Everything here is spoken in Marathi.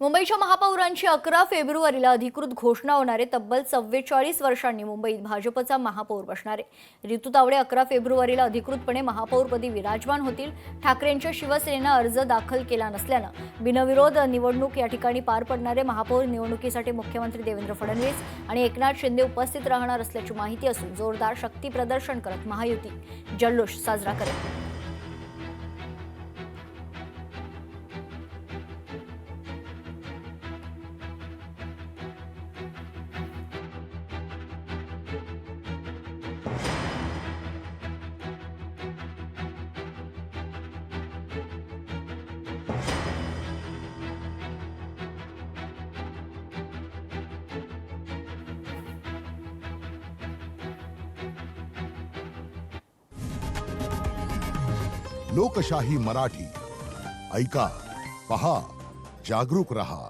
मुंबईच्या महापौरांची 11 फेब्रुवारीला अधिकृत घोषणा होणार आहे। तब्बल 44 वर्षांनी मुंबईत भाजपचा महापौर बसणार आहे। रितू तावडे 11 फेब्रुवारीला अधिकृतपणे महापौरपदी विराजमान होतील। ठाकरेंच्या शिवसेनेनं अर्ज दाखल केला नसल्यानं बिनविरोध निवडणूक या ठिकाणी पार पडणार आहे। महापौर निवडणुकीसाठी मुख्यमंत्री देवेंद्र फडणवीस आणि एकनाथ शिंदे उपस्थित राहणार असल्याची माहिती असून जोरदार शक्ती प्रदर्शन करत महायुती जल्लोष साजरा करेल। लोकशाही मराठी ऐका, पहा, जागरूक रहा।